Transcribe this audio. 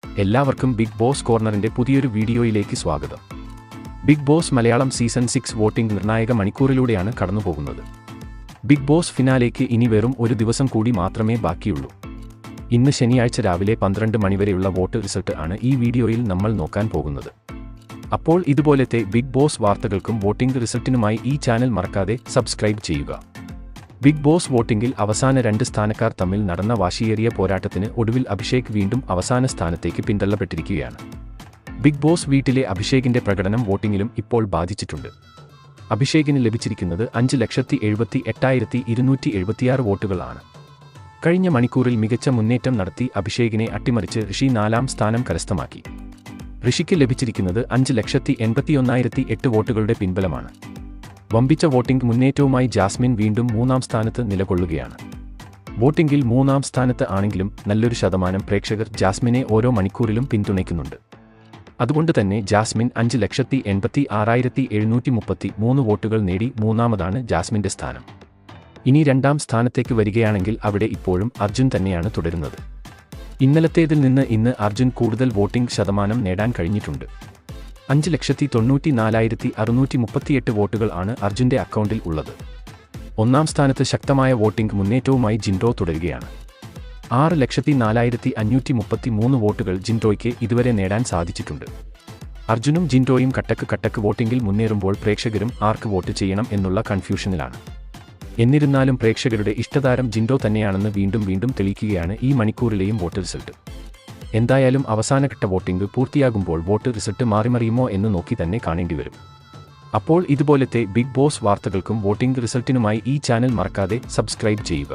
എല്ലാവർക്കും big boss കോർണറിന്റെ പുതിയൊരു വീഡിയോയിലേക്ക് സ്വാഗതം. Big boss Malayalam season 6 voting നിർണായക മണിക്കൂറിലൂടെയാണ് കടന്നുപോകുന്നത്. ബിഗ് ബോസ് ഫിനാലേക്ക് ഇനി വെറും ഒരു ദിവസം കൂടി മാത്രമേ ബാക്കിയുള്ളൂ. ഇന്ന് ശനിയാഴ്ച രാവിലെ 12 മണിവരെയുള്ള വോട്ട് റിസൾട്ട് ആണ് ഈ വീഡിയോയിൽ നമ്മൾ നോക്കാൻ പോകുന്നത്. അപ്പോൾ ഇതുപോലത്തെ ബിഗ് ബോസ് വാർത്തകൾക്കും വോട്ടിംഗ് റിസൾട്ടിനുമായി ഈ ചാനൽ മറക്കാതെ സബ്സ്ക്രൈബ് ചെയ്യുക. ബിഗ് ബോസ് വോട്ടിംഗിൽ അവസാന 2 സ്ഥാനക്കാർ തമ്മിൽ നടന്ന വാശിയേറിയ പോരാട്ടത്തിന് ഒടുവിൽ അഭിഷേക് വീണ്ടും അവസാന സ്ഥാനത്തേക്ക് പിന്തള്ളപ്പെട്ടിരിക്കുകയാണ്. ബിഗ് ബോസ് വീട്ടിലെ അഭിഷേകിന്റെ പ്രകടനം വോട്ടിംഗിലും ഇപ്പോൾ ബാധിച്ചിട്ടുണ്ട്. അഭിഷേകിന് ലഭിച്ചിരിക്കുന്നത് 5,78,276 വോട്ടുകളാണ്. കഴിഞ്ഞ മണിക്കൂറിൽ മികച്ച മുന്നേറ്റം നടത്തി അഭിഷേകിനെ അട്ടിമറിച്ച് ഋഷി 4ാം സ്ഥാനം കരസ്ഥമാക്കി. ഋഷിക്ക് ലഭിച്ചിരിക്കുന്നത് 5,81,008 വോട്ടുകളുടെ പിൻബലമാണ്. വമ്പിച്ച വോട്ടിംഗ് മുന്നേറ്റവുമായി ജാസ്മിൻ വീണ്ടും 3ാം സ്ഥാനത്ത് നിലകൊള്ളുകയാണ്. വോട്ടിംഗിൽ 3ാം സ്ഥാനത്ത് ആണെങ്കിലും നല്ലൊരു ശതമാനം പ്രേക്ഷകർ ജാസ്മിനെ ഓരോ മണിക്കൂറിലും പിന്തുണയ്ക്കുന്നുണ്ട്. അതുകൊണ്ട് തന്നെ ജാസ്മിൻ 5,86,733 വോട്ടുകൾ നേടി 3ാമതാണ് ജാസ്മിന്റെ സ്ഥാനം. ഇനി 2ാം സ്ഥാനത്തേക്ക് വരികയാണെങ്കിൽ അവിടെ ഇപ്പോഴും അർജുൻ തന്നെയാണ് തുടരുന്നത്. ഇന്നലത്തേതിൽ നിന്ന് ഇന്ന് അർജുൻ കൂടുതൽ വോട്ടിംഗ് ശതമാനം നേടാൻ കഴിഞ്ഞിട്ടുണ്ട്. 5,94,638 വോട്ടുകൾ ആണ് അർജുന്റെ അക്കൗണ്ടിൽ ഉള്ളത്. 1ാം സ്ഥാനത്ത് ശക്തമായ വോട്ടിംഗ് മുന്നേറ്റവുമായി ജിൻഡോ തുടരുകയാണ്. 6,04,533 വോട്ടുകൾ ജിൻഡോയ്ക്ക് ഇതുവരെ നേടാൻ സാധിച്ചിട്ടുണ്ട്. അർജുനും ജിൻഡോയും കട്ടക്ക് വോട്ടിംഗിൽ മുന്നേറുമ്പോൾ പ്രേക്ഷകരും ആർക്ക് വോട്ട് ചെയ്യണം എന്നുള്ള കൺഫ്യൂഷനിലാണ്. എന്നിരുന്നാലും പ്രേക്ഷകരുടെ ഇഷ്ടതാരം ജിൻഡോ തന്നെയാണെന്ന് വീണ്ടും തെളിയിക്കുകയാണ് ഈ മണിക്കൂറിലെയും വോട്ട് റിസൾട്ട്. എന്തായാലും അവസാനഘട്ട വോട്ടിംഗ് പൂർത്തിയാകുമ്പോൾ വോട്ട് റിസൾട്ട് മാറിമറിയുമോ എന്ന് നോക്കി തന്നെ കാണേണ്ടിവരും. അപ്പോൾ ഇതുപോലത്തെ ബിഗ് ബോസ് വാർത്തകൾക്കും വോട്ടിംഗ് റിസൾട്ടിനുമായി ഈ ചാനൽ മറക്കാതെ സബ്സ്ക്രൈബ് ചെയ്യുക.